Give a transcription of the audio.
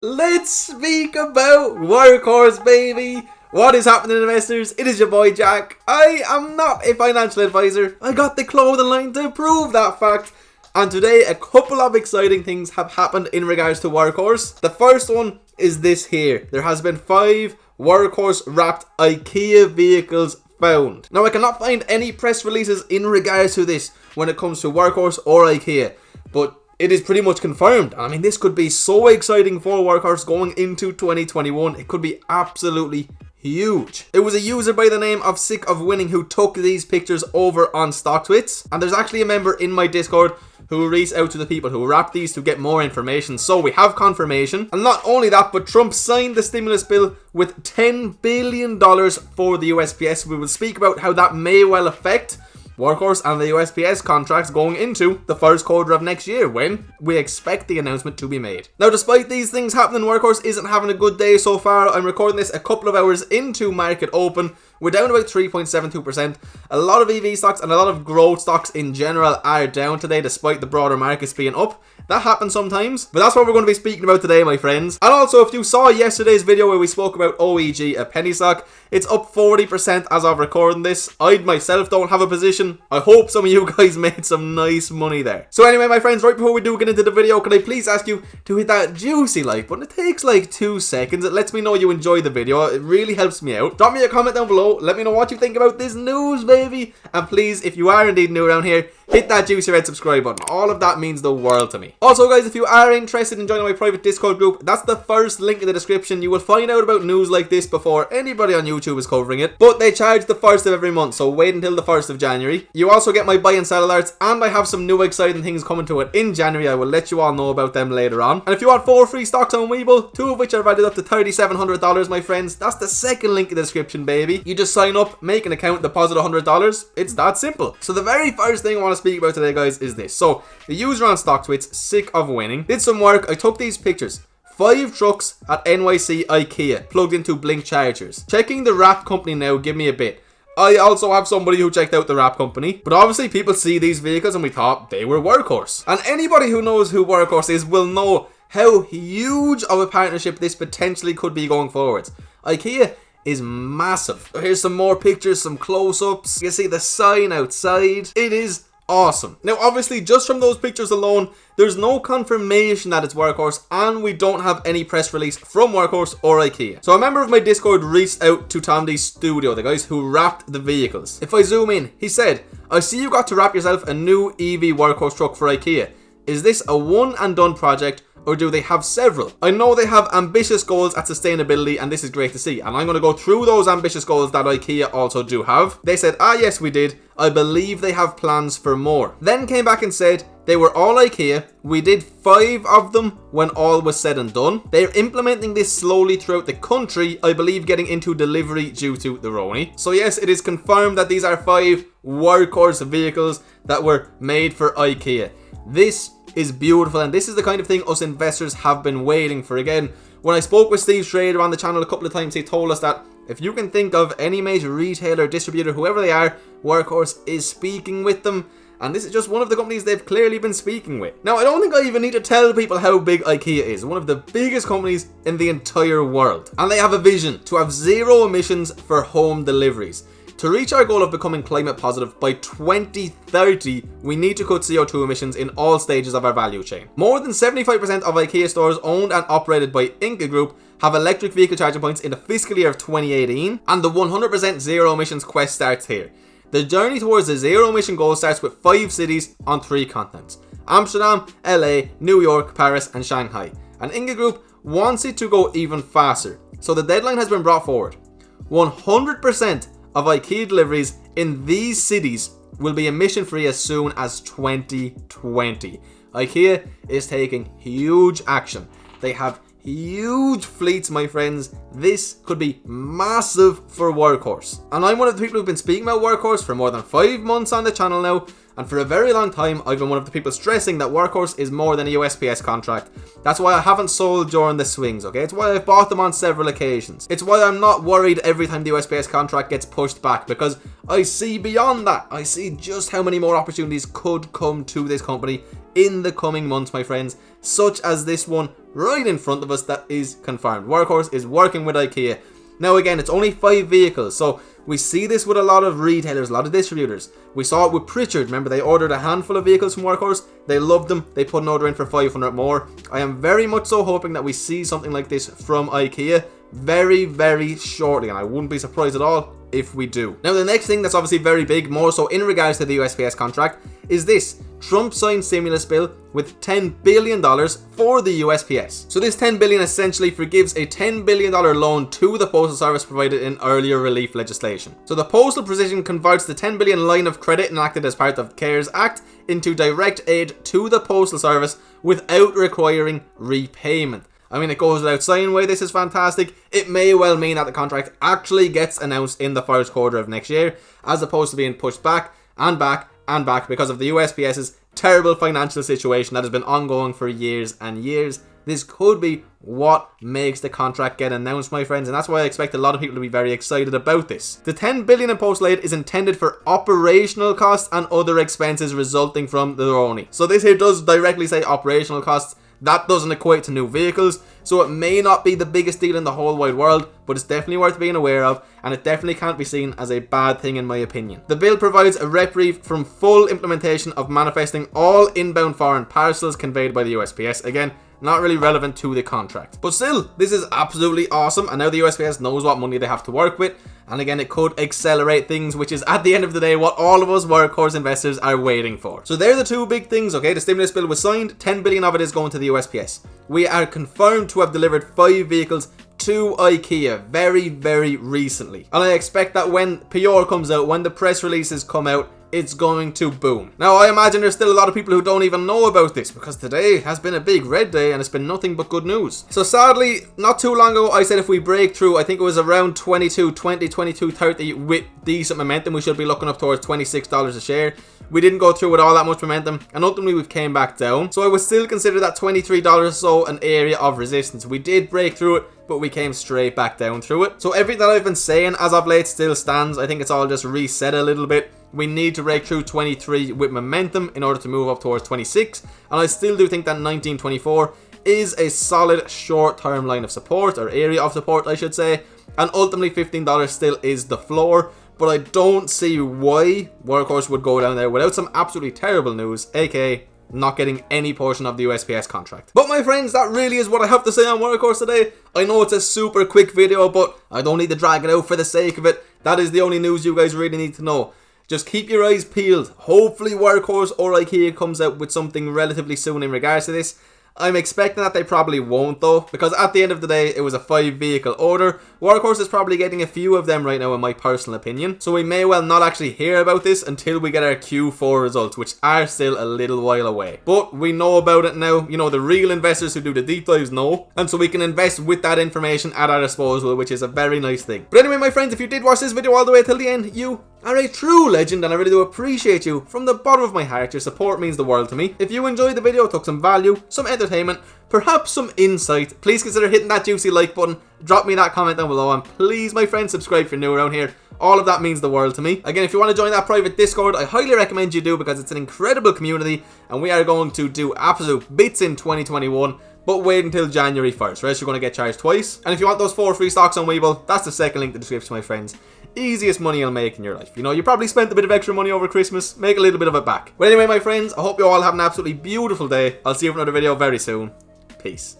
Let's speak about Workhorse, baby. What is happening, investors? It is your boy Jack. I am not a financial advisor. I got the clothing line to prove that fact. And today, a couple of exciting things have happened in regards to Workhorse. The first one is this here. There has been 5 Workhorse wrapped IKEA vehicles found. Now, I cannot find any press releases in regards to this when it comes to Workhorse or IKEA, but it is pretty much confirmed. I mean, this could be so exciting for Workhorse going into 2021. It could be absolutely huge. It was a user by the name of Sick of Winning who took these pictures over on StockTwits, and there's actually a member in my Discord who reached out to the people who wrapped these to get more information. So we have confirmation. And not only that, but Trump signed the stimulus bill with $10 billion for the USPS. We will speak about how that may well affect Workhorse and the USPS contracts going into the first quarter of next year, when we expect the announcement to be made. Now, despite these things happening, Workhorse isn't having a good day so far. I'm recording this a couple of hours into market open. We're down about 3.72%. A lot of EV stocks and a lot of growth stocks in general are down today, despite the broader markets being up. That happens sometimes, but that's what we're going to be speaking about today, my friends. And also, if you saw yesterday's video where we spoke about OEG, a penny stock, it's up 40% as of recording this. I myself don't have a position. I hope some of you guys made some nice money there. So anyway, my friends, right before we do get into the video, can I please ask you to hit that juicy like button? It takes like 2 seconds. It lets me know you enjoy the video. It really helps me out. Drop me a comment down below. Let me know what you think about this news, baby. And please, if you are indeed new around here, hit that juicy red subscribe button. All of that means the world to me. Also, guys, if you are interested in joining my private Discord group, that's the first link in the description. You will find out about news like this before anybody on YouTube is covering it. But they charge the 1st of every month, so wait until the 1st of January. You also get my buy and sell alerts, and I have some new exciting things coming to it in January. I will let you all know about them later on. And if you want 4 free stocks on Webull, 2 of which are valued up to $3,700, my friends, that's the second link in the description, baby. You just sign up, make an account, deposit $100. It's that simple. So the very first thing I want to speak about today, guys, is this. So the user on StockTwits, Sick of Winning, did some work. I took these pictures. 5 trucks at NYC IKEA plugged into Blink chargers. Checking the wrap company now, give me a bit. I also have somebody who checked out the wrap company, but obviously people see these vehicles and we thought they were Workhorse. And anybody who knows who Workhorse is will know how huge of a partnership this potentially could be going forward. IKEA is massive. Here's some more pictures, some close-ups. You see the sign outside. It is awesome. Now, obviously, just from those pictures alone, there's no confirmation that it's Workhorse, and we don't have any press release from Workhorse or IKEA. So a member of my Discord reached out to Tom D's studio, the guys who wrapped the vehicles. If I zoom in, he said, "I see you got to wrap yourself a new EV Workhorse truck for IKEA. Is this a one and done project, or do they have several? I know they have ambitious goals at sustainability, and this is great to see. And I'm going to go through those ambitious goals that IKEA also do have." They said, yes, we did. I believe they have plans for more. Then came back and said, they were all IKEA. We did 5 of them when all was said and done. They're implementing this slowly throughout the country, I believe getting into delivery due to the Roni. So yes, it is confirmed that these are 5 Workhorse vehicles that were made for IKEA. This is beautiful, and this is the kind of thing us investors have been waiting for. Again, when I spoke with Steve Schrader on the channel a couple of times, he told us that if you can think of any major retailer, distributor, whoever they are, Workhorse is speaking with them. And this is just one of the companies they've clearly been speaking with. Now, I don't think I even need to tell people how big IKEA is. One of the biggest companies in the entire world. And they have a vision to have 0 emissions for home deliveries. To reach our goal of becoming climate positive by 2030, we need to cut CO2 emissions in all stages of our value chain. More than 75% of IKEA stores owned and operated by Inca Group have electric vehicle charging points in the fiscal year of 2018, and the 100% zero emissions quest starts here. The journey towards the zero emission goal starts with 5 cities on 3 continents: Amsterdam, LA, New York, Paris, and Shanghai. And Inca Group wants it to go even faster, so the deadline has been brought forward. 100% of IKEA deliveries in these cities will be emission free as soon as 2020. IKEA is taking huge action. They have huge fleets, my friends. This could be massive for Workhorse. And I'm one of the people who've been speaking about Workhorse for more than 5 months on the channel now. And for a very long time, I've been one of the people stressing that Workhorse is more than a USPS contract. That's why I haven't sold during the swings, okay? It's why I've bought them on several occasions. It's why I'm not worried every time the USPS contract gets pushed back, because I see beyond that. I see just how many more opportunities could come to this company in the coming months, my friends, such as this one right in front of us that is confirmed. Workhorse is working with IKEA. Now again, it's only 5 vehicles, so we see this with a lot of retailers, a lot of distributors. We saw it with Pritchard. Remember, they ordered a handful of vehicles from Workhorse. They loved them. They put an order in for 500 more. I am very much so hoping that we see something like this from IKEA very, very shortly, and I wouldn't be surprised at all if we do. Now, the next thing that's obviously very big, more so in regards to the USPS contract, is this. Trump signed stimulus bill with $10 billion for the USPS. So this $10 billion essentially forgives a $10 billion loan to the Postal Service provided in earlier relief legislation. So the Postal Precision converts the $10 billion line of credit enacted as part of the CARES Act into direct aid to the Postal Service without requiring repayment. I mean, it goes without saying why this is fantastic. It may well mean that the contract actually gets announced in the first quarter of next year, as opposed to being pushed back and back and back because of the USPS's terrible financial situation that has been ongoing for years and years. This could be what makes the contract get announced, my friends, and that's why I expect a lot of people to be very excited about this. The $10 billion in postal aid is intended for operational costs and other expenses resulting from the Roni. So this here does directly say operational costs. That doesn't equate to new vehicles, so it may not be the biggest deal in the whole wide world, but it's definitely worth being aware of, and it definitely can't be seen as a bad thing in my opinion. The bill provides a reprieve from full implementation of manifesting all inbound foreign parcels conveyed by the USPS. Again, not really relevant to the contract. But still, this is absolutely awesome, and now the USPS knows what money they have to work with, and again, it could accelerate things, which is at the end of the day what all of us Workhorse investors are waiting for. So they're the two big things, okay? The stimulus bill was signed, 10 billion of it is going to the USPS. We are confirmed to have delivered 5 vehicles to IKEA very, very recently. And I expect that when PR comes out, when the press releases come out, it's going to boom. Now, I imagine there's still a lot of people who don't even know about this because today has been a big red day and it's been nothing but good news. So sadly, not too long ago, I said if we break through, I think it was around 22.20, 22.30 with decent momentum, we should be looking up towards $26 a share. We didn't go through with all that much momentum, and ultimately we've came back down. So I would still consider that $23 or so an area of resistance. We did break through it, but we came straight back down through it. So everything that I've been saying as of late still stands. I think it's all just reset a little bit. We need to break through 23 with momentum in order to move up towards 26. And I still do think that 1924 is a solid short-term line of support, or area of support, I should say. And ultimately $15 still is the floor. But I don't see why Workhorse would go down there without some absolutely terrible news, aka not getting any portion of the USPS contract. But my friends, that really is what I have to say on Workhorse today. I know it's a super quick video, but I don't need to drag it out for the sake of it. That is the only news you guys really need to know. Just keep your eyes peeled. Hopefully Workhorse or IKEA comes out with something relatively soon in regards to this. I'm expecting that they probably won't though, because at the end of the day, it was a 5 vehicle order. Workhorse is probably getting a few of them right now in my personal opinion. So we may well not actually hear about this until we get our Q4 results, which are still a little while away. But we know about it now. You know, the real investors who do the deep dives know. And so we can invest with that information at our disposal, which is a very nice thing. But anyway, my friends, if you did watch this video all the way till the end, you are a true legend, and I really do appreciate you from the bottom of my heart. Your support means the world to me. If you enjoyed the video, took some value, some entertainment, perhaps some insight, please consider hitting that juicy like button, drop me that comment down below, and please, my friends, subscribe if you're new around here. All of that means the world to me. Again, if you want to join that private Discord, I highly recommend you do, because it's an incredible community and we are going to do absolute bits in 2021. But wait until January 1st, or else you're going to get charged twice. And if you want those 4 free stocks on Webull, that's the second link in the description, my friends. Easiest money you'll make in your life. You know, you probably spent a bit of extra money over Christmas. Make a little bit of it back. But anyway, my friends, I hope you all have an absolutely beautiful day. I'll see you for another video very soon. Peace.